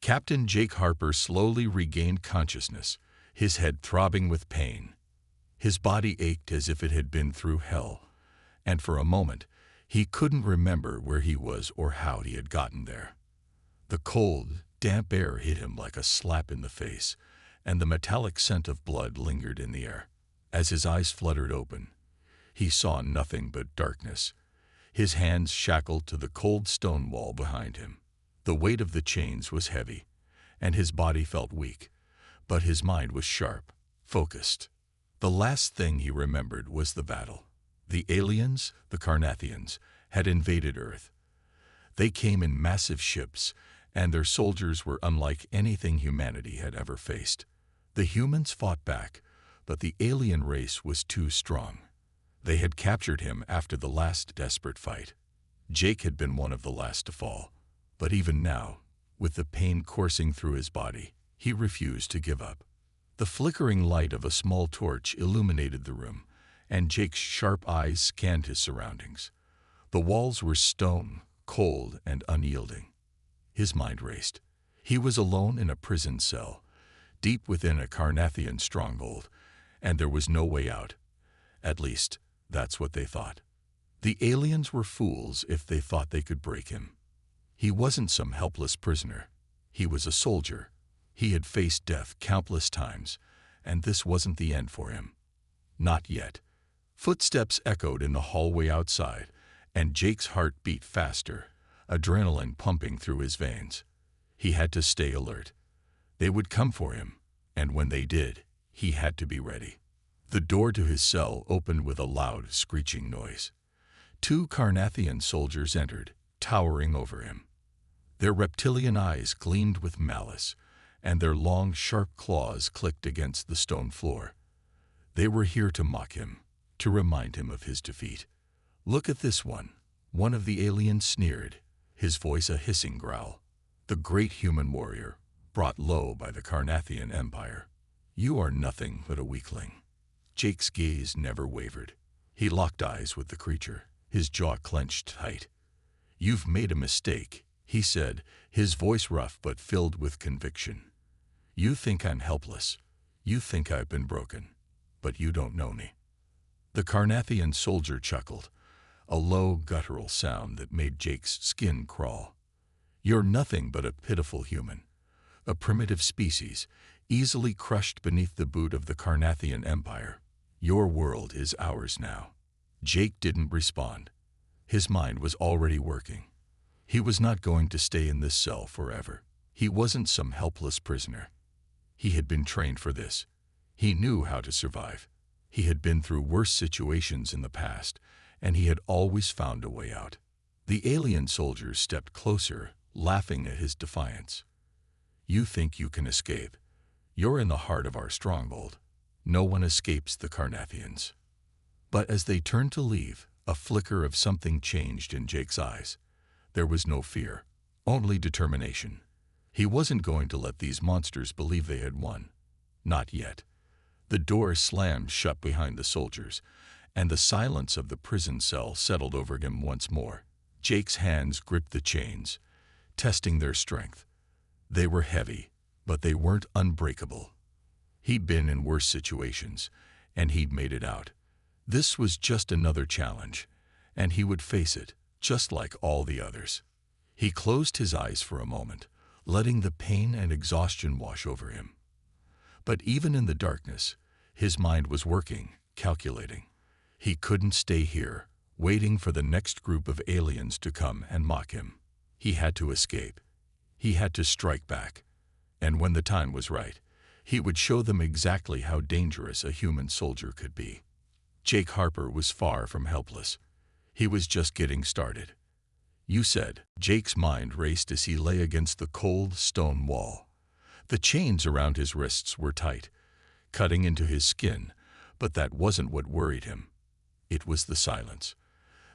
Captain Jake Harper slowly regained consciousness, his head throbbing with pain. His body ached as if it had been through hell, and for a moment, he couldn't remember where he was or how he had gotten there. The cold, damp air hit him like a slap in the face, and the metallic scent of blood lingered in the air. As his eyes fluttered open, he saw nothing but darkness, his hands shackled to the cold stone wall behind him. The weight of the chains was heavy, and his body felt weak, but his mind was sharp, focused. The last thing he remembered was the battle. The aliens, the Carnathians, had invaded Earth. They came in massive ships, and their soldiers were unlike anything humanity had ever faced. The humans fought back, but the alien race was too strong. They had captured him after the last desperate fight. Jake had been one of the last to fall, but even now, with the pain coursing through his body, he refused to give up. The flickering light of a small torch illuminated the room, and Jake's sharp eyes scanned his surroundings. The walls were stone, cold and unyielding. His mind raced. He was alone in a prison cell, deep within a Carnathian stronghold, and there was no way out. At least, that's what they thought. The aliens were fools if they thought they could break him. He wasn't some helpless prisoner. He was a soldier. He had faced death countless times, and this wasn't the end for him. Not yet. Footsteps echoed in the hallway outside, and Jake's heart beat faster, adrenaline pumping through his veins. He had to stay alert. They would come for him, and when they did, he had to be ready. The door to his cell opened with a loud, screeching noise. 2 Carnathian soldiers entered, towering over him. Their reptilian eyes gleamed with malice, and their long, sharp claws clicked against the stone floor. They were here to mock him, to remind him of his defeat. "Look at this one of the aliens sneered, his voice a hissing growl. The great human warrior, brought low by the Carnathian Empire. You are nothing but a weakling." Jake's gaze never wavered. He locked eyes with the creature, his jaw clenched tight. "You've made a mistake," he said, his voice rough but filled with conviction. "You think I'm helpless. You think I've been broken. But you don't know me." The Carnathian soldier chuckled, a low, guttural sound that made Jake's skin crawl. "You're nothing but a pitiful human, a primitive species, easily crushed beneath the boot of the Carnathian Empire. Your world is ours now." Jake didn't respond. His mind was already working. He was not going to stay in this cell forever. He wasn't some helpless prisoner. He had been trained for this. He knew how to survive. He had been through worse situations in the past, and he had always found a way out. The alien soldiers stepped closer, laughing at his defiance. "You think you can escape? You're in the heart of our stronghold. No one escapes the Carnathians." But as they turned to leave, a flicker of something changed in Jake's eyes. There was no fear, only determination. He wasn't going to let these monsters believe they had won. Not yet. The door slammed shut behind the soldiers, and the silence of the prison cell settled over him once more. Jake's hands gripped the chains, testing their strength. They were heavy, but they weren't unbreakable. He'd been in worse situations, and he'd made it out. This was just another challenge, and he would face it, just like all the others. He closed his eyes for a moment, letting the pain and exhaustion wash over him. But even in the darkness, his mind was working, calculating. He couldn't stay here, waiting for the next group of aliens to come and mock him. He had to escape. He had to strike back. And when the time was right, he would show them exactly how dangerous a human soldier could be. Jake Harper was far from helpless. He was just getting started. "You said," Jake's mind raced as he lay against the cold stone wall. The chains around his wrists were tight, cutting into his skin, but that wasn't what worried him. It was the silence.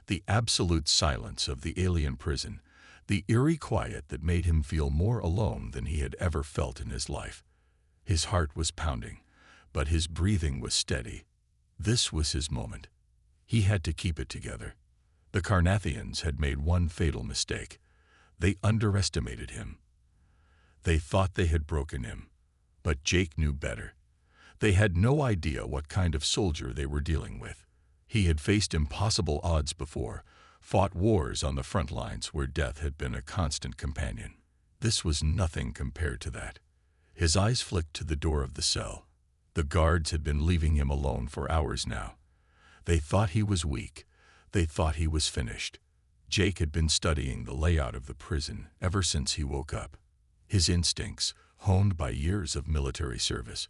The absolute silence of the alien prison, the eerie quiet that made him feel more alone than he had ever felt in his life. His heart was pounding, but his breathing was steady. This was his moment. He had to keep it together. The Carnathians had made one fatal mistake. They underestimated him. They thought they had broken him, but Jake knew better. They had no idea what kind of soldier they were dealing with. He had faced impossible odds before, fought wars on the front lines where death had been a constant companion. This was nothing compared to that. His eyes flicked to the door of the cell. The guards had been leaving him alone for hours now. They thought he was weak. They thought he was finished. Jake had been studying the layout of the prison ever since he woke up. His instincts, honed by years of military service,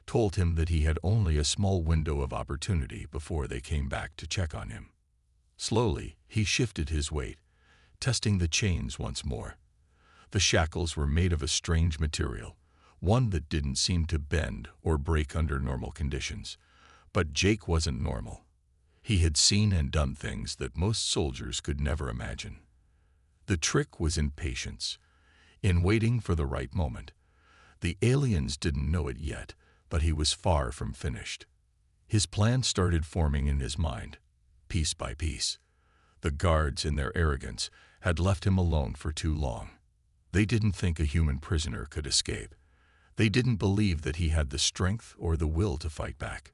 told him that he had only a small window of opportunity before they came back to check on him. Slowly, he shifted his weight, testing the chains once more. The shackles were made of a strange material, one that didn't seem to bend or break under normal conditions. But Jake wasn't normal. He had seen and done things that most soldiers could never imagine. The trick was in patience, in waiting for the right moment. The aliens didn't know it yet, but he was far from finished. His plan started forming in his mind, piece by piece. The guards, in their arrogance, had left him alone for too long. They didn't think a human prisoner could escape. They didn't believe that he had the strength or the will to fight back.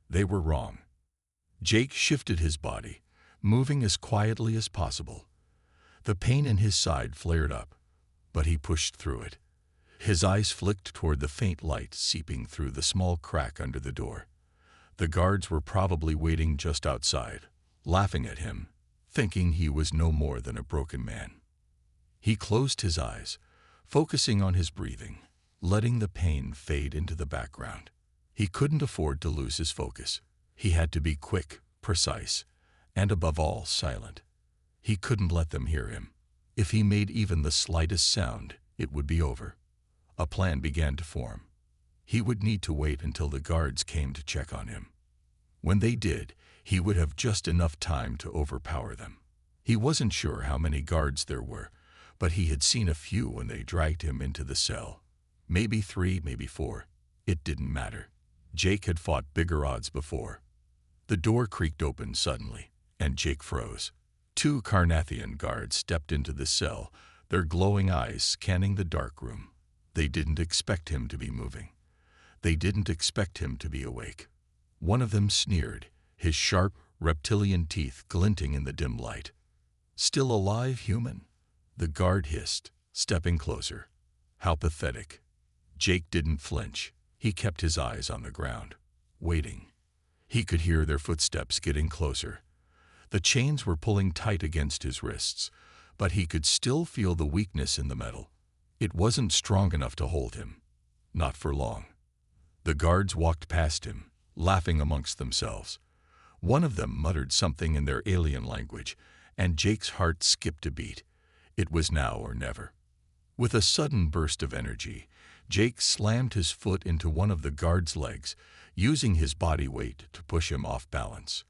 They were wrong. Jake shifted his body, moving as quietly as possible. The pain in his side flared up, but he pushed through it. His eyes flicked toward the faint light seeping through the small crack under the door. The guards were probably waiting just outside, laughing at him, thinking he was no more than a broken man. He closed his eyes, focusing on his breathing, letting the pain fade into the background. He couldn't afford to lose his focus. He had to be quick, precise, and above all, silent. He couldn't let them hear him. If he made even the slightest sound, it would be over. A plan began to form. He would need to wait until the guards came to check on him. When they did, he would have just enough time to overpower them. He wasn't sure how many guards there were, but he had seen a few when they dragged him into the cell. Maybe 3, maybe 4. It didn't matter. Jake had fought bigger odds before. The door creaked open suddenly, and Jake froze. 2 Carnathian guards stepped into the cell, their glowing eyes scanning the dark room. They didn't expect him to be moving. They didn't expect him to be awake. One of them sneered, his sharp, reptilian teeth glinting in the dim light. "Still alive, human?" The guard hissed, stepping closer. How pathetic. Jake didn't flinch. He kept his eyes on the ground, waiting. He could hear their footsteps getting closer. The chains were pulling tight against his wrists, but he could still feel the weakness in the metal. It wasn't strong enough to hold him. Not for long. The guards walked past him, laughing amongst themselves. One of them muttered something in their alien language, and Jake's heart skipped a beat. It was now or never. With a sudden burst of energy, Jake slammed his foot into one of the guard's legs, using his body weight to push him off balance.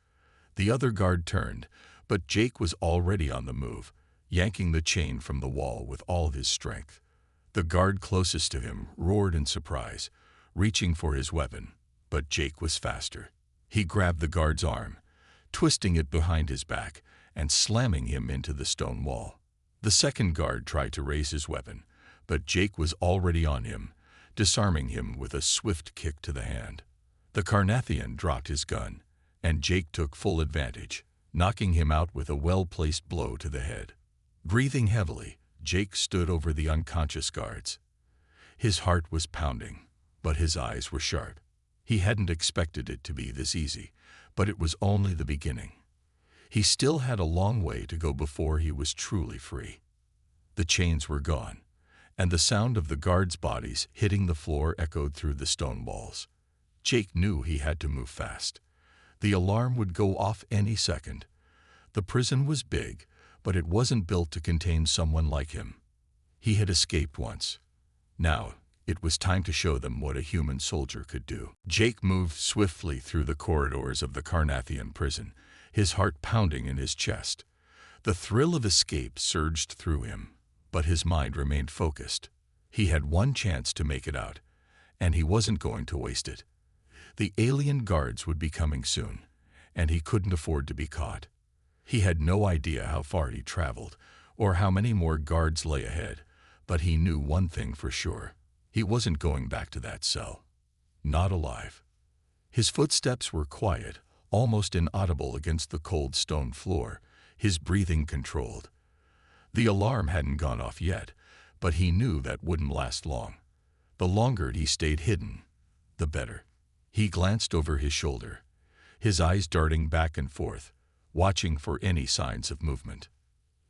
The other guard turned, but Jake was already on the move, yanking the chain from the wall with all his strength. The guard closest to him roared in surprise, reaching for his weapon, but Jake was faster. He grabbed the guard's arm, twisting it behind his back and slamming him into the stone wall. The second guard tried to raise his weapon, but Jake was already on him, disarming him with a swift kick to the hand. The Carnathian dropped his gun, and Jake took full advantage, knocking him out with a well-placed blow to the head. Breathing heavily, Jake stood over the unconscious guards. His heart was pounding, but his eyes were sharp. He hadn't expected it to be this easy, but it was only the beginning. He still had a long way to go before he was truly free. The chains were gone, and the sound of the guards' bodies hitting the floor echoed through the stone walls. Jake knew he had to move fast. The alarm would go off any second. The prison was big, but it wasn't built to contain someone like him. He had escaped once. Now, it was time to show them what a human soldier could do. Jake moved swiftly through the corridors of the Carnathian prison, his heart pounding in his chest. The thrill of escape surged through him, but his mind remained focused. He had one chance to make it out, and he wasn't going to waste it. The alien guards would be coming soon, and he couldn't afford to be caught. He had no idea how far he traveled, or how many more guards lay ahead, But he knew one thing for sure. He wasn't going back to that cell. Not alive. His footsteps were quiet, almost inaudible against the cold stone floor, his breathing controlled. The alarm hadn't gone off yet, but he knew that wouldn't last long. The longer he stayed hidden, the better. He glanced over his shoulder, his eyes darting back and forth, watching for any signs of movement.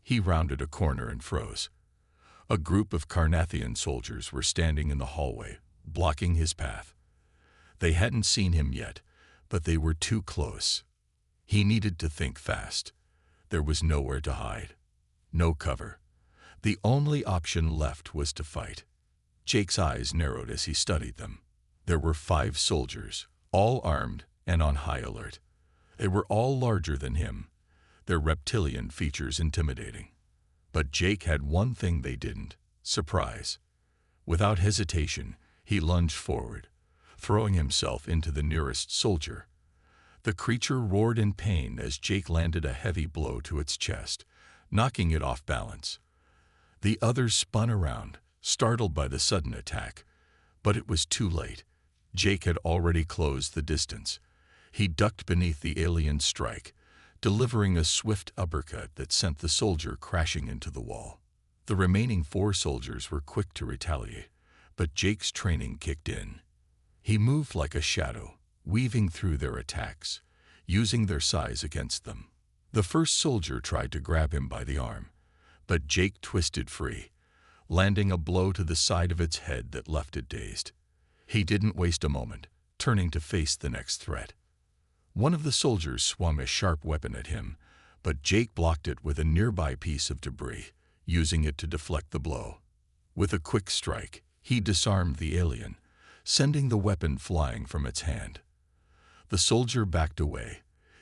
He rounded a corner and froze. A group of Carnathian soldiers were standing in the hallway, blocking his path. They hadn't seen him yet, but they were too close. He needed to think fast. There was nowhere to hide. No cover. The only option left was to fight. Jake's eyes narrowed as he studied them. There were 5 soldiers, all armed and on high alert. They were all larger than him, their reptilian features intimidating. But Jake had one thing they didn't: surprise. Without hesitation, he lunged forward, throwing himself into the nearest soldier. The creature roared in pain as Jake landed a heavy blow to its chest, knocking it off balance. The others spun around, startled by the sudden attack, but it was too late. Jake had already closed the distance. He ducked beneath the alien's strike, delivering a swift uppercut that sent the soldier crashing into the wall. The remaining 4 soldiers were quick to retaliate, but Jake's training kicked in. He moved like a shadow, weaving through their attacks, using their size against them. The first soldier tried to grab him by the arm, but Jake twisted free, landing a blow to the side of its head that left it dazed. He didn't waste a moment, turning to face the next threat. One of the soldiers swung a sharp weapon at him, but Jake blocked it with a nearby piece of debris, using it to deflect the blow. With a quick strike, he disarmed the alien, sending the weapon flying from its hand. The soldier backed away,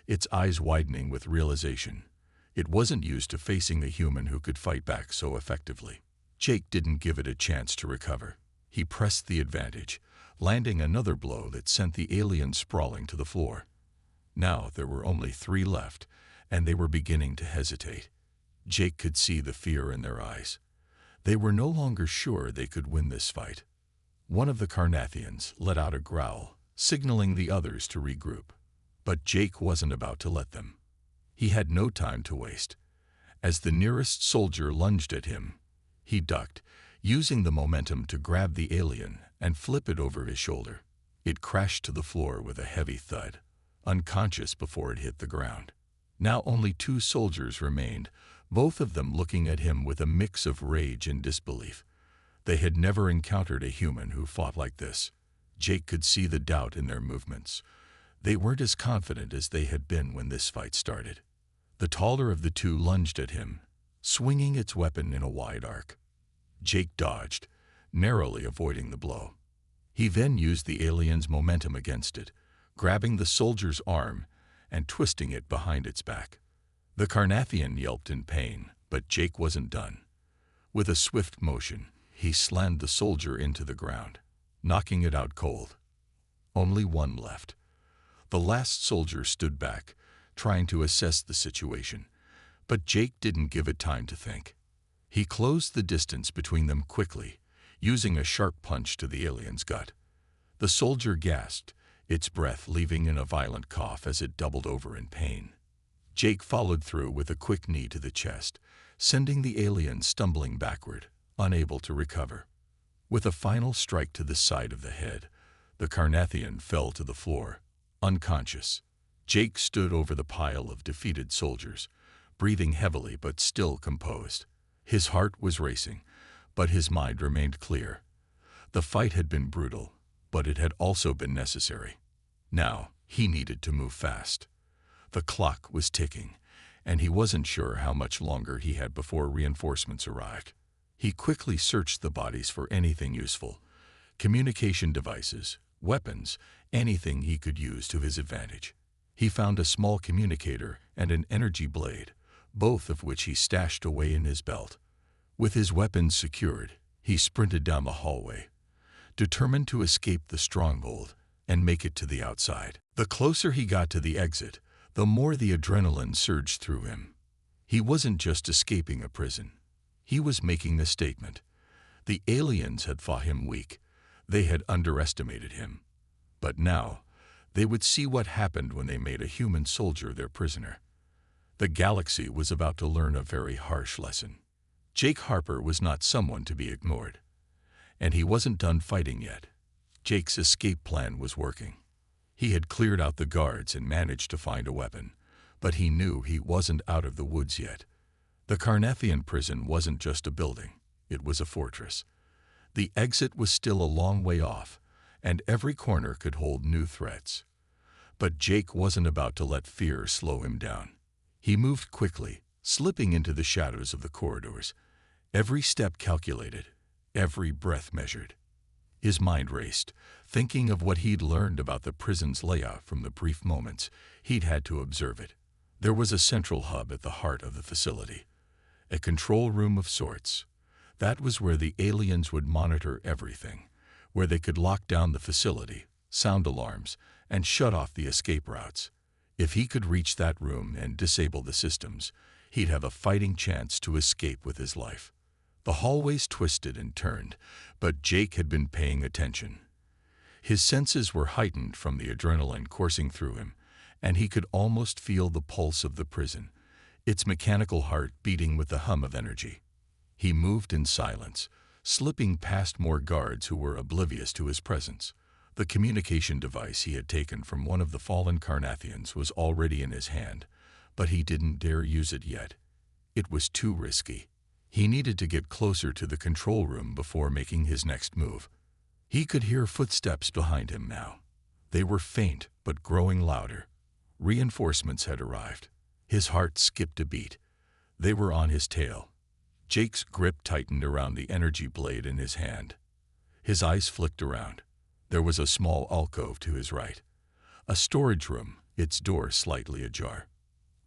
its eyes widening with realization. It wasn't used to facing a human who could fight back so effectively. Jake didn't give it a chance to recover. He pressed the advantage, landing another blow that sent the alien sprawling to the floor. Now there were only 3 left, and they were beginning to hesitate. Jake could see the fear in their eyes. They were no longer sure they could win this fight. One of the Carnathians let out a growl, signaling the others to regroup. But Jake wasn't about to let them. He had no time to waste. As the nearest soldier lunged at him, he ducked, using the momentum to grab the alien and flip it over his shoulder. It crashed to the floor with a heavy thud, unconscious before it hit the ground. Now only 2 soldiers remained, both of them looking at him with a mix of rage and disbelief. They had never encountered a human who fought like this. Jake could see the doubt in their movements. They weren't as confident as they had been when this fight started. The taller of the 2 lunged at him, swinging its weapon in a wide arc. Jake dodged, narrowly avoiding the blow. He then used the alien's momentum against it, grabbing the soldier's arm and twisting it behind its back. The Carnathian yelped in pain, but Jake wasn't done. With a swift motion, he slammed the soldier into the ground, knocking it out cold. Only 1 left. The last soldier stood back, trying to assess the situation, but Jake didn't give it time to think. He closed the distance between them quickly, using a sharp punch to the alien's gut. The soldier gasped, its breath leaving in a violent cough as it doubled over in pain. Jake followed through with a quick knee to the chest, sending the alien stumbling backward, unable to recover. With a final strike to the side of the head, the Carnathian fell to the floor, unconscious. Jake stood over the pile of defeated soldiers, breathing heavily but still composed. His heart was racing, but his mind remained clear. The fight had been brutal, but it had also been necessary. Now, he needed to move fast. The clock was ticking, and he wasn't sure how much longer he had before reinforcements arrived. He quickly searched the bodies for anything useful: communication devices, weapons, anything he could use to his advantage. He found a small communicator and an energy blade, both of which he stashed away in his belt. With his weapons secured, he sprinted down the hallway, determined to escape the stronghold and make it to the outside. The closer he got to the exit, the more the adrenaline surged through him. He wasn't just escaping a prison. He was making a statement. The aliens had thought him weak. They had underestimated him. But now, they would see what happened when they made a human soldier their prisoner. The galaxy was about to learn a very harsh lesson. Jake Harper was not someone to be ignored. And he wasn't done fighting yet. Jake's escape plan was working. He had cleared out the guards and managed to find a weapon, but he knew he wasn't out of the woods yet. The Carnathian prison wasn't just a building, it was a fortress. The exit was still a long way off, and every corner could hold new threats. But Jake wasn't about to let fear slow him down. He moved quickly, slipping into the shadows of the corridors, every step calculated, every breath measured. His mind raced, thinking of what he'd learned about the prison's layout from the brief moments he'd had to observe it. There was a central hub at the heart of the facility, a control room of sorts. That was where the aliens would monitor everything, where they could lock down the facility, sound alarms, and shut off the escape routes. If he could reach that room and disable the systems, he'd have a fighting chance to escape with his life. The hallways twisted and turned, but Jake had been paying attention. His senses were heightened from the adrenaline coursing through him, and he could almost feel the pulse of the prison, its mechanical heart beating with the hum of energy. He moved in silence, slipping past more guards who were oblivious to his presence. The communication device he had taken from one of the fallen Carnathians was already in his hand, but he didn't dare use it yet. It was too risky. He needed to get closer to the control room before making his next move. He could hear footsteps behind him now. They were faint, but growing louder. Reinforcements had arrived. His heart skipped a beat. They were on his tail. Jake's grip tightened around the energy blade in his hand. His eyes flicked around. There was a small alcove to his right. A storage room, its door slightly ajar.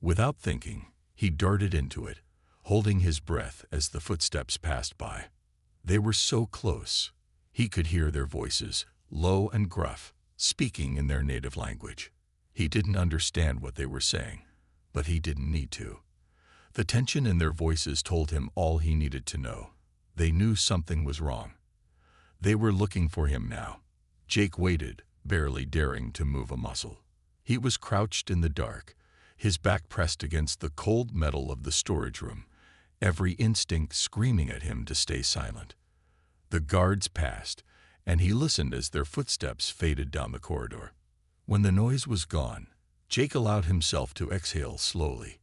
Without thinking, he darted into it, holding his breath as the footsteps passed by. They were so close. He could hear their voices, low and gruff, speaking in their native language. He didn't understand what they were saying, but he didn't need to. The tension in their voices told him all he needed to know. They knew something was wrong. They were looking for him now. Jake waited, barely daring to move a muscle. He was crouched in the dark, his back pressed against the cold metal of the storage room, every instinct screaming at him to stay silent. The guards passed, and he listened as their footsteps faded down the corridor. When the noise was gone, Jake allowed himself to exhale slowly.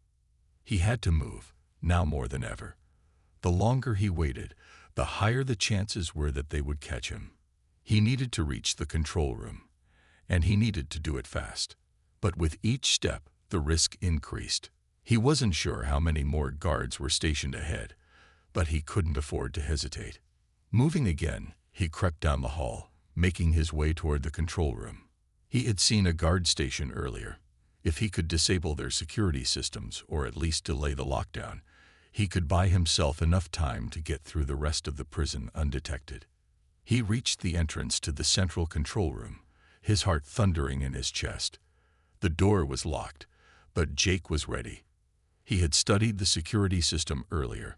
He had to move, now more than ever. The longer he waited, the higher the chances were that they would catch him. He needed to reach the control room, and he needed to do it fast. But with each step, the risk increased. He wasn't sure how many more guards were stationed ahead, but he couldn't afford to hesitate. Moving again, he crept down the hall, making his way toward the control room. He had seen a guard station earlier. If he could disable their security systems, or at least delay the lockdown, he could buy himself enough time to get through the rest of the prison undetected. He reached the entrance to the central control room, his heart thundering in his chest. The door was locked, but Jake was ready. He had studied the security system earlier,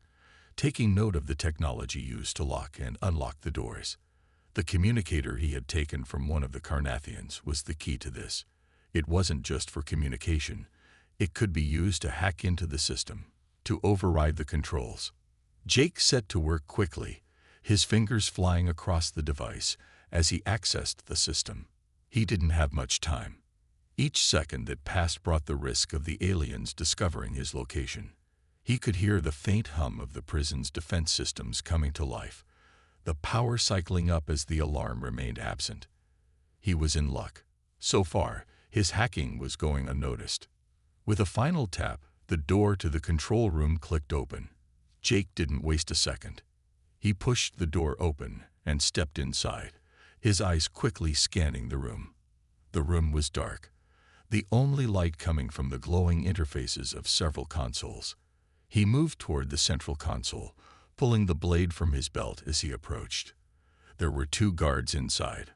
taking note of the technology used to lock and unlock the doors. The communicator he had taken from one of the Carnathians was the key to this. It wasn't just for communication. It could be used to hack into the system, to override the controls. Jake set to work quickly, his fingers flying across the device as he accessed the system. He didn't have much time. Each second that passed brought the risk of the aliens discovering his location. He could hear the faint hum of the prison's defense systems coming to life, the power cycling up as the alarm remained absent. He was in luck. So far, his hacking was going unnoticed. With a final tap, the door to the control room clicked open. Jake didn't waste a second. He pushed the door open and stepped inside, his eyes quickly scanning the room. The room was dark, the only light coming from the glowing interfaces of several consoles. He moved toward the central console, pulling the blade from his belt as he approached. There were 2 guards inside,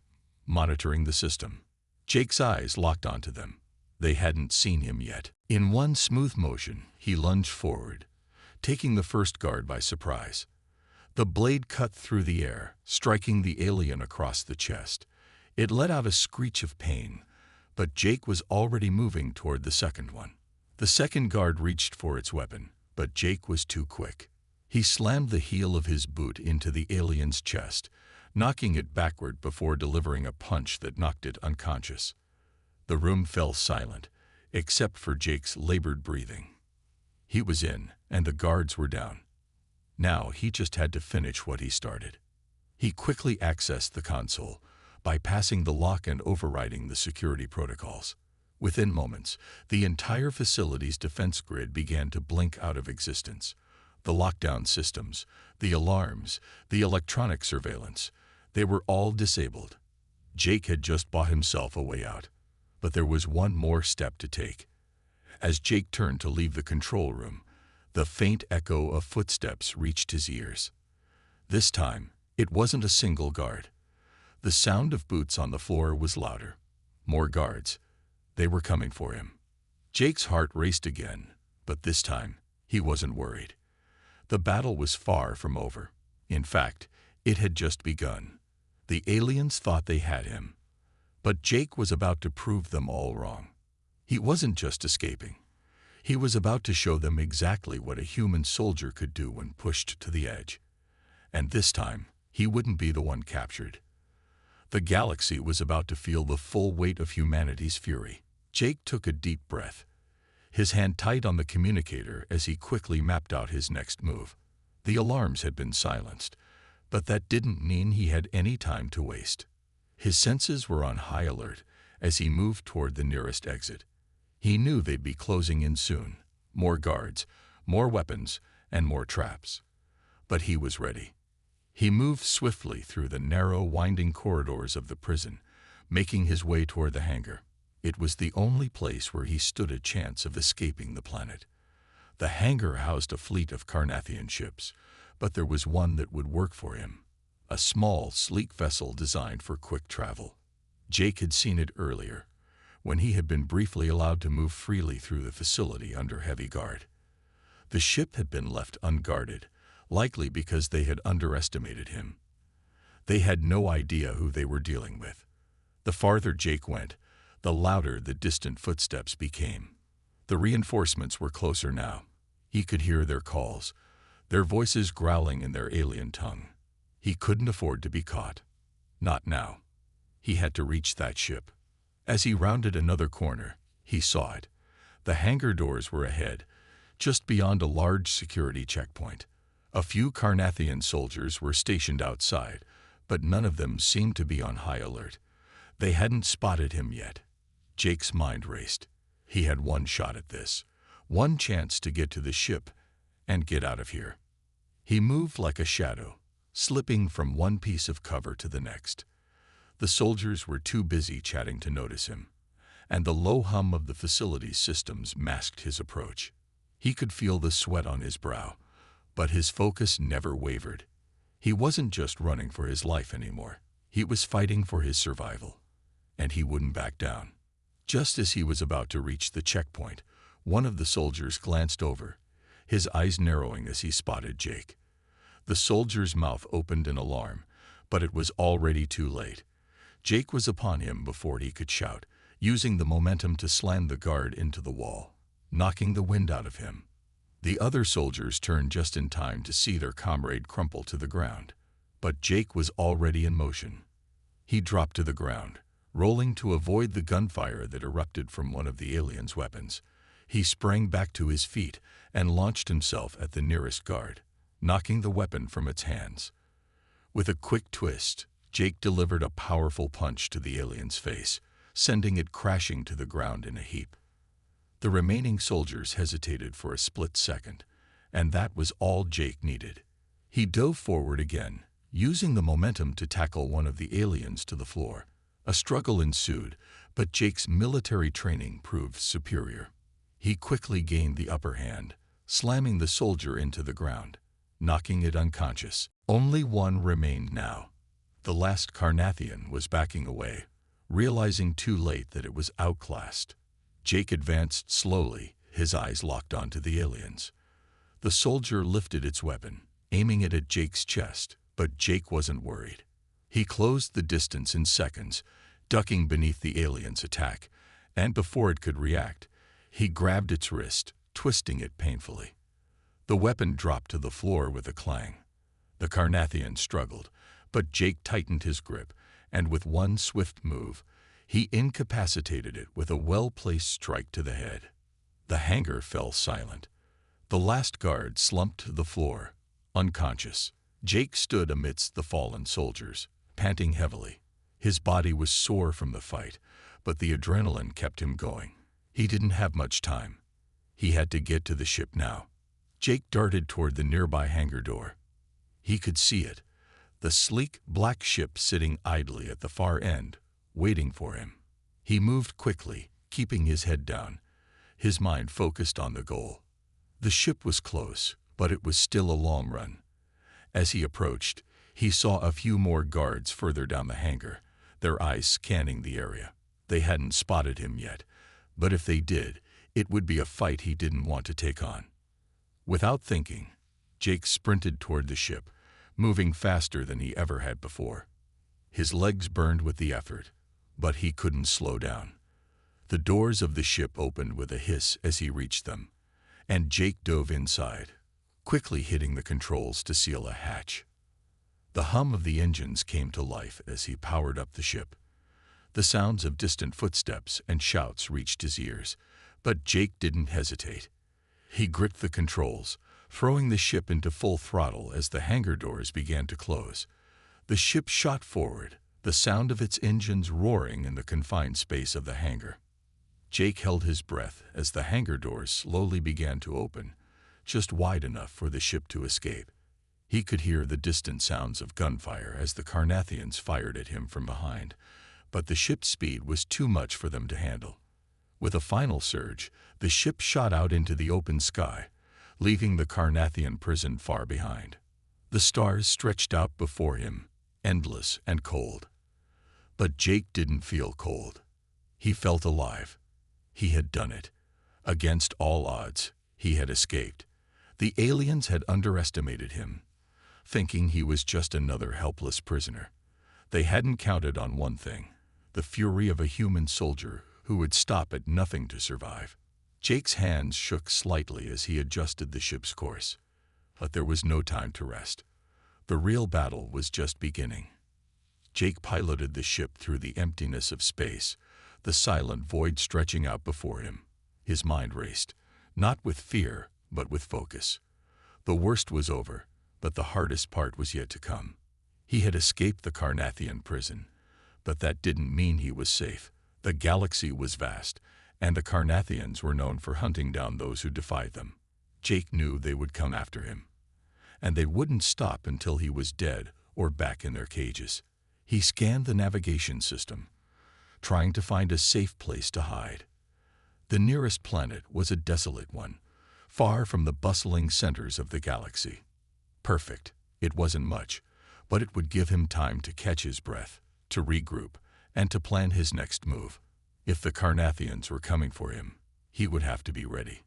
monitoring the system. Jake's eyes locked onto them. They hadn't seen him yet. In one smooth motion, he lunged forward, taking the first guard by surprise. The blade cut through the air, striking the alien across the chest. It let out a screech of pain, but Jake was already moving toward the second one. The second guard reached for its weapon, but Jake was too quick. He slammed the heel of his boot into the alien's chest, knocking it backward before delivering a punch that knocked it unconscious. The room fell silent, except for Jake's labored breathing. He was in, and the guards were down. Now he just had to finish what he started. He quickly accessed the console, bypassing the lock and overriding the security protocols. Within moments, the entire facility's defense grid began to blink out of existence. The lockdown systems, the alarms, the electronic surveillance, they were all disabled. Jake had just bought himself a way out, but there was one more step to take. As Jake turned to leave the control room, the faint echo of footsteps reached his ears. This time, it wasn't a single guard. The sound of boots on the floor was louder. More guards. They were coming for him. Jake's heart raced again, but this time, he wasn't worried. The battle was far from over. In fact, it had just begun. The aliens thought they had him, but Jake was about to prove them all wrong. He wasn't just escaping. He was about to show them exactly what a human soldier could do when pushed to the edge. And this time, he wouldn't be the one captured. The galaxy was about to feel the full weight of humanity's fury. Jake took a deep breath, his hand tight on the communicator as he quickly mapped out his next move. The alarms had been silenced, but that didn't mean he had any time to waste. His senses were on high alert as he moved toward the nearest exit. He knew they'd be closing in soon. More guards, more weapons, and more traps. But he was ready. He moved swiftly through the narrow, winding corridors of the prison, making his way toward the hangar. It was the only place where he stood a chance of escaping the planet. The hangar housed a fleet of Carnathian ships, but there was one that would work for him. A small, sleek vessel designed for quick travel. Jake had seen it earlier, when he had been briefly allowed to move freely through the facility under heavy guard. The ship had been left unguarded, likely because they had underestimated him. They had no idea who they were dealing with. The farther Jake went, the louder the distant footsteps became. The reinforcements were closer now. He could hear their calls, their voices growling in their alien tongue. He couldn't afford to be caught. Not now. He had to reach that ship. As he rounded another corner, he saw it. The hangar doors were ahead, just beyond a large security checkpoint. A few Carnathian soldiers were stationed outside, but none of them seemed to be on high alert. They hadn't spotted him yet. Jake's mind raced. He had one shot at this, one chance to get to the ship and get out of here. He moved like a shadow, slipping from one piece of cover to the next. The soldiers were too busy chatting to notice him, and the low hum of the facility's systems masked his approach. He could feel the sweat on his brow, but his focus never wavered. He wasn't just running for his life anymore. He was fighting for his survival, and he wouldn't back down. Just as he was about to reach the checkpoint, one of the soldiers glanced over, his eyes narrowing as he spotted Jake. The soldier's mouth opened in alarm, but it was already too late. Jake was upon him before he could shout, using the momentum to slam the guard into the wall, knocking the wind out of him. The other soldiers turned just in time to see their comrade crumple to the ground, but Jake was already in motion. He dropped to the ground, rolling to avoid the gunfire that erupted from one of the aliens' weapons. He sprang back to his feet and launched himself at the nearest guard, knocking the weapon from its hands. With a quick twist, Jake delivered a powerful punch to the alien's face, sending it crashing to the ground in a heap. The remaining soldiers hesitated for a split second, and that was all Jake needed. He dove forward again, using the momentum to tackle one of the aliens to the floor. A struggle ensued, but Jake's military training proved superior. He quickly gained the upper hand, slamming the soldier into the ground, knocking it unconscious. Only one remained now. The last Carnathian was backing away, realizing too late that it was outclassed. Jake advanced slowly, his eyes locked onto the aliens. The soldier lifted its weapon, aiming it at Jake's chest, but Jake wasn't worried. He closed the distance in seconds, ducking beneath the alien's attack, and before it could react, he grabbed its wrist, twisting it painfully. The weapon dropped to the floor with a clang. The Carnathian struggled, but Jake tightened his grip, and with one swift move, he incapacitated it with a well-placed strike to the head. The hangar fell silent. The last guard slumped to the floor, unconscious. Jake stood amidst the fallen soldiers, panting heavily. His body was sore from the fight, but the adrenaline kept him going. He didn't have much time. He had to get to the ship now. Jake darted toward the nearby hangar door. He could see it, the sleek black ship sitting idly at the far end, waiting for him. He moved quickly, keeping his head down, his mind focused on the goal. The ship was close, but it was still a long run. As he approached, he saw a few more guards further down the hangar, their eyes scanning the area. They hadn't spotted him yet, but if they did, it would be a fight he didn't want to take on. Without thinking, Jake sprinted toward the ship, moving faster than he ever had before. His legs burned with the effort, but he couldn't slow down. The doors of the ship opened with a hiss as he reached them, and Jake dove inside, quickly hitting the controls to seal a hatch. The hum of the engines came to life as he powered up the ship. The sounds of distant footsteps and shouts reached his ears, but Jake didn't hesitate. He gripped the controls, throwing the ship into full throttle as the hangar doors began to close. The ship shot forward, the sound of its engines roaring in the confined space of the hangar. Jake held his breath as the hangar doors slowly began to open, just wide enough for the ship to escape. He could hear the distant sounds of gunfire as the Carnathians fired at him from behind, but the ship's speed was too much for them to handle. With a final surge, the ship shot out into the open sky, leaving the Carnathian prison far behind. The stars stretched out before him, endless and cold. But Jake didn't feel cold. He felt alive. He had done it. Against all odds, he had escaped. The aliens had underestimated him, thinking he was just another helpless prisoner. They hadn't counted on one thing: the fury of a human soldier who would stop at nothing to survive. Jake's hands shook slightly as he adjusted the ship's course. But there was no time to rest. The real battle was just beginning. Jake piloted the ship through the emptiness of space, the silent void stretching out before him. His mind raced, not with fear, but with focus. The worst was over, but the hardest part was yet to come. He had escaped the Carnathian prison, but that didn't mean he was safe. The galaxy was vast, and the Carnathians were known for hunting down those who defied them. Jake knew they would come after him, and they wouldn't stop until he was dead or back in their cages. He scanned the navigation system, trying to find a safe place to hide. The nearest planet was a desolate one, far from the bustling centers of the galaxy. Perfect. It wasn't much, but it would give him time to catch his breath, to regroup, and to plan his next move. If the Carnathians were coming for him, he would have to be ready.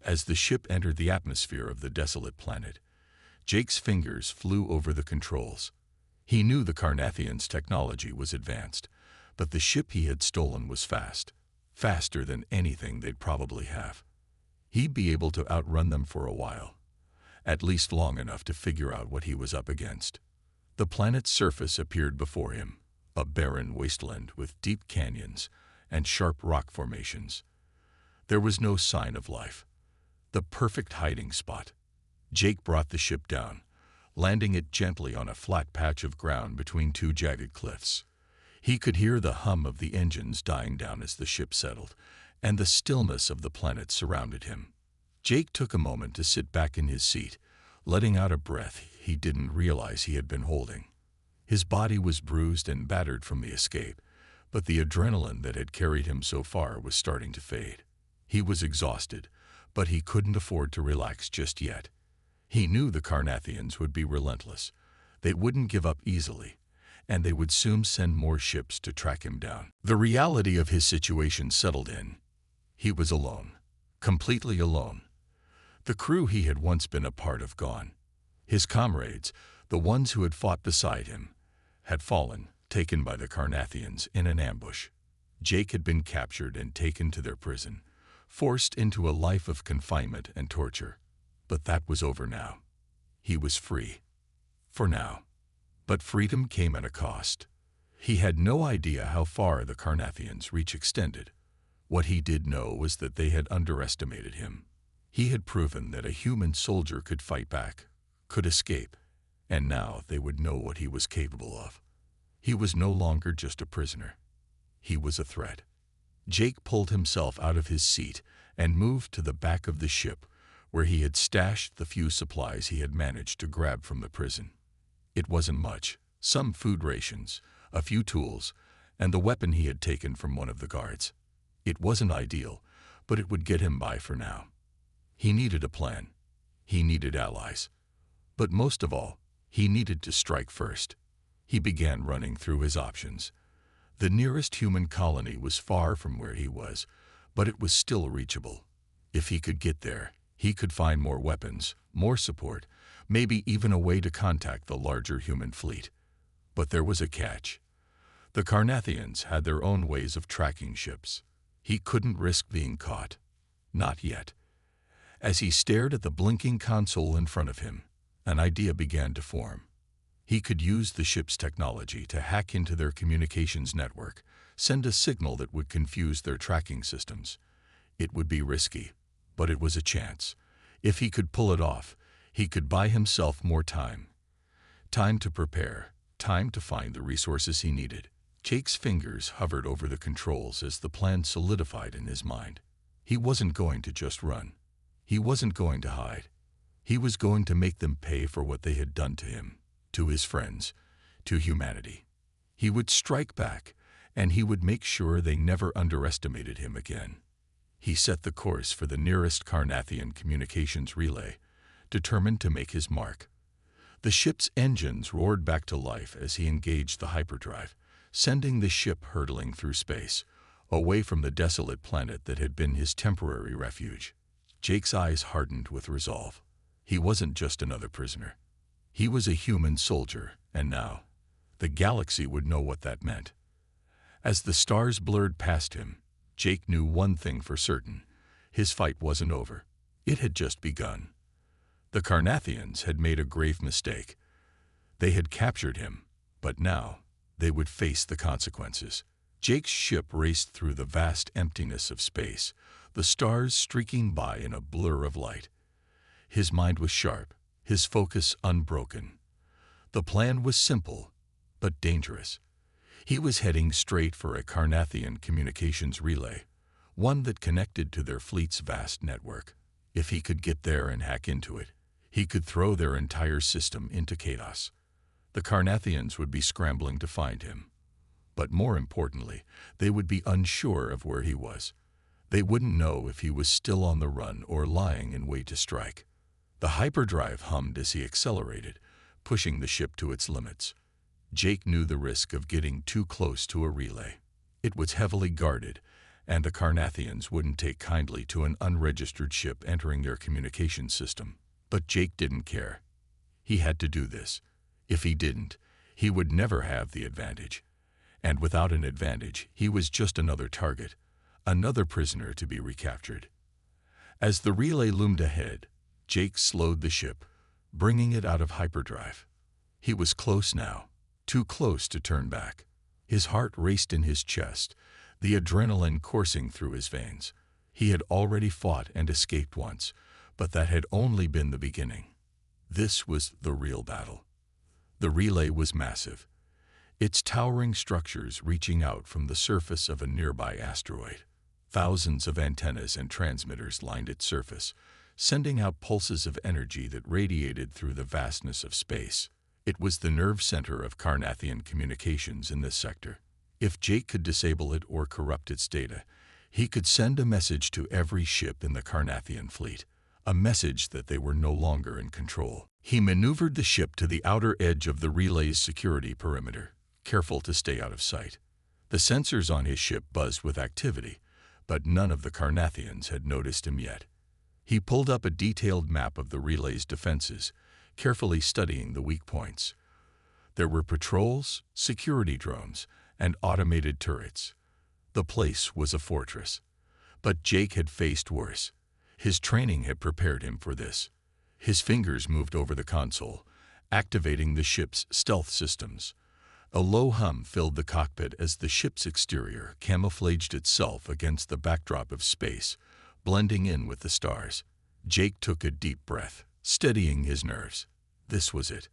As the ship entered the atmosphere of the desolate planet, Jake's fingers flew over the controls. He knew the Carnathians' technology was advanced, but the ship he had stolen was fast, faster than anything they'd probably have. He'd be able to outrun them for a while, at least long enough to figure out what he was up against. The planet's surface appeared before him, a barren wasteland with deep canyons and sharp rock formations. There was no sign of life. The perfect hiding spot. Jake brought the ship down, landing it gently on a flat patch of ground between two jagged cliffs. He could hear the hum of the engines dying down as the ship settled, and the stillness of the planet surrounded him. Jake took a moment to sit back in his seat, letting out a breath he didn't realize he had been holding. His body was bruised and battered from the escape, but the adrenaline that had carried him so far was starting to fade. He was exhausted, but he couldn't afford to relax just yet. He knew the Carnathians would be relentless. They wouldn't give up easily, and they would soon send more ships to track him down. The reality of his situation settled in. He was alone, completely alone. The crew he had once been a part of gone. His comrades, the ones who had fought beside him, had fallen, taken by the Carnathians in an ambush. Jake had been captured and taken to their prison, forced into a life of confinement and torture. But that was over now. He was free. For now. But freedom came at a cost. He had no idea how far the Carnathians' reach extended. What he did know was that they had underestimated him. He had proven that a human soldier could fight back, could escape, and now they would know what he was capable of. He was no longer just a prisoner. He was a threat. Jake pulled himself out of his seat and moved to the back of the ship, where he had stashed the few supplies he had managed to grab from the prison. It wasn't much, some food rations, a few tools, and the weapon he had taken from one of the guards. It wasn't ideal, but it would get him by for now. He needed a plan. He needed allies. But most of all, he needed to strike first. He began running through his options. The nearest human colony was far from where he was, but it was still reachable. If he could get there, he could find more weapons, more support, maybe even a way to contact the larger human fleet. But there was a catch. The Carnathians had their own ways of tracking ships. He couldn't risk being caught. Not yet. As he stared at the blinking console in front of him, an idea began to form. He could use the ship's technology to hack into their communications network, send a signal that would confuse their tracking systems. It would be risky, but it was a chance. If he could pull it off, he could buy himself more time. Time to prepare, time to find the resources he needed. Jake's fingers hovered over the controls as the plan solidified in his mind. He wasn't going to just run. He wasn't going to hide. He was going to make them pay for what they had done to him, to his friends, to humanity. He would strike back, and he would make sure they never underestimated him again. He set the course for the nearest Carnathian communications relay, determined to make his mark. The ship's engines roared back to life as he engaged the hyperdrive, sending the ship hurtling through space, away from the desolate planet that had been his temporary refuge. Jake's eyes hardened with resolve. He wasn't just another prisoner. He was a human soldier, and now, the galaxy would know what that meant. As the stars blurred past him, Jake knew one thing for certain. His fight wasn't over. It had just begun. The Carnathians had made a grave mistake. They had captured him, but now they would face the consequences. Jake's ship raced through the vast emptiness of space, the stars streaking by in a blur of light. His mind was sharp, his focus unbroken. The plan was simple, but dangerous. He was heading straight for a Carnathian communications relay, one that connected to their fleet's vast network. If he could get there and hack into it, he could throw their entire system into chaos. The Carnathians would be scrambling to find him. But more importantly, they would be unsure of where he was. They wouldn't know if he was still on the run or lying in wait to strike. The hyperdrive hummed as he accelerated, pushing the ship to its limits. Jake knew the risk of getting too close to a relay. It was heavily guarded, and the Carnathians wouldn't take kindly to an unregistered ship entering their communication system. But Jake didn't care. He had to do this. If he didn't, he would never have the advantage. And without an advantage, he was just another target, another prisoner to be recaptured. As the relay loomed ahead, Jake slowed the ship, bringing it out of hyperdrive. He was close now, too close to turn back. His heart raced in his chest, the adrenaline coursing through his veins. He had already fought and escaped once, but that had only been the beginning. This was the real battle. The relay was massive, its towering structures reaching out from the surface of a nearby asteroid. Thousands of antennas and transmitters lined its surface, sending out pulses of energy that radiated through the vastness of space. It was the nerve center of Carnathian communications in this sector. If Jake could disable it or corrupt its data, he could send a message to every ship in the Carnathian fleet, a message that they were no longer in control. He maneuvered the ship to the outer edge of the relay's security perimeter, careful to stay out of sight. The sensors on his ship buzzed with activity, but none of the Carnathians had noticed him yet. He pulled up a detailed map of the relay's defenses, carefully studying the weak points. There were patrols, security drones, and automated turrets. The place was a fortress. But Jake had faced worse. His training had prepared him for this. His fingers moved over the console, activating the ship's stealth systems. A low hum filled the cockpit as the ship's exterior camouflaged itself against the backdrop of space, blending in with the stars. Jake took a deep breath, steadying his nerves. This was it.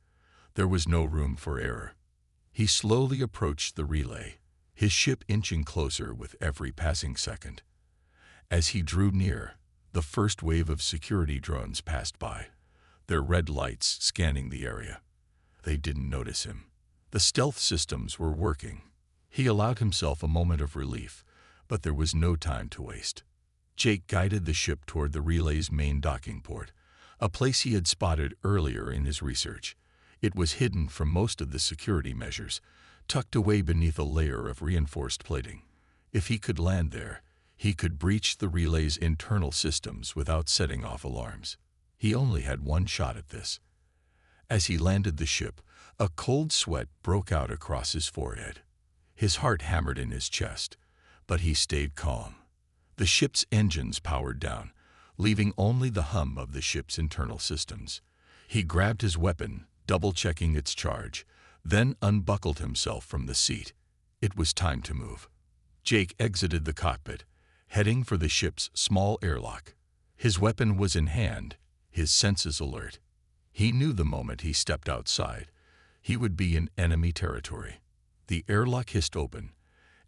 There was no room for error. He slowly approached the relay, his ship inching closer with every passing second. As he drew near, the first wave of security drones passed by, their red lights scanning the area. They didn't notice him. The stealth systems were working. He allowed himself a moment of relief, but there was no time to waste. Jake guided the ship toward the relay's main docking port, a place he had spotted earlier in his research. It was hidden from most of the security measures, tucked away beneath a layer of reinforced plating. If he could land there, he could breach the relay's internal systems without setting off alarms. He only had one shot at this. As he landed the ship, a cold sweat broke out across his forehead. His heart hammered in his chest, but he stayed calm. The ship's engines powered down, leaving only the hum of the ship's internal systems. He grabbed his weapon, double-checking its charge, then unbuckled himself from the seat. It was time to move. Jake exited the cockpit, heading for the ship's small airlock. His weapon was in hand, his senses alert. He knew the moment he stepped outside, he would be in enemy territory. The airlock hissed open,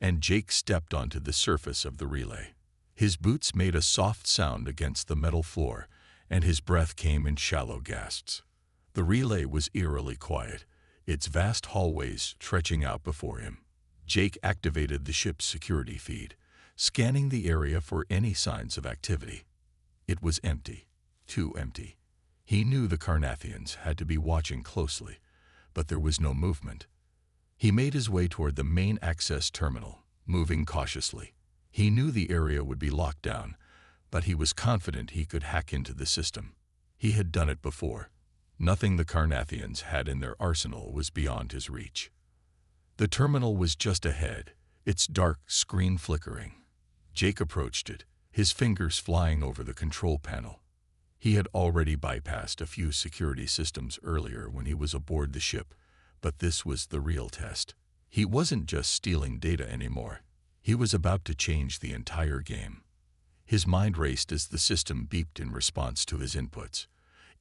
and Jake stepped onto the surface of the relay. His boots made a soft sound against the metal floor, and his breath came in shallow gasps. The relay was eerily quiet, its vast hallways stretching out before him. Jake activated the ship's security feed, scanning the area for any signs of activity. It was empty, too empty. He knew the Carnathians had to be watching closely, but there was no movement. He made his way toward the main access terminal, moving cautiously. He knew the area would be locked down, but he was confident he could hack into the system. He had done it before. Nothing the Carnathians had in their arsenal was beyond his reach. The terminal was just ahead, its dark screen flickering. Jake approached it, his fingers flying over the control panel. He had already bypassed a few security systems earlier when he was aboard the ship, but this was the real test. He wasn't just stealing data anymore. He was about to change the entire game. His mind raced as the system beeped in response to his inputs.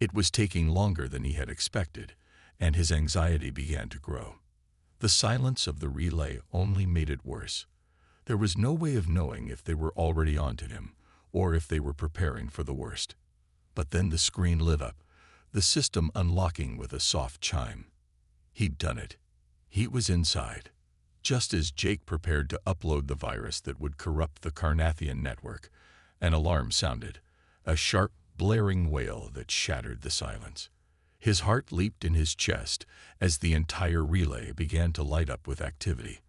It was taking longer than he had expected, and his anxiety began to grow. The silence of the relay only made it worse. There was no way of knowing if they were already onto him, or if they were preparing for the worst. But then the screen lit up, the system unlocking with a soft chime. He'd done it. He was inside. Just as Jake prepared to upload the virus that would corrupt the Carnathian network, an alarm sounded, a sharp, blaring wail that shattered the silence. His heart leaped in his chest as the entire relay began to light up with activity.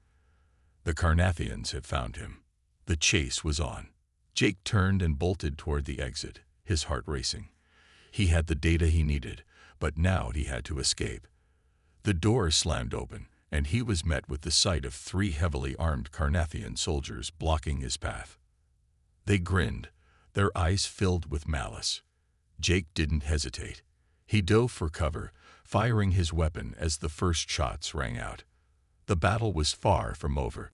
The Carnathians had found him. The chase was on. Jake turned and bolted toward the exit, his heart racing. He had the data he needed, but now he had to escape. The door slammed open, and he was met with the sight of 3 heavily armed Carnathian soldiers blocking his path. They grinned, their eyes filled with malice. Jake didn't hesitate. He dove for cover, firing his weapon as the first shots rang out. The battle was far from over.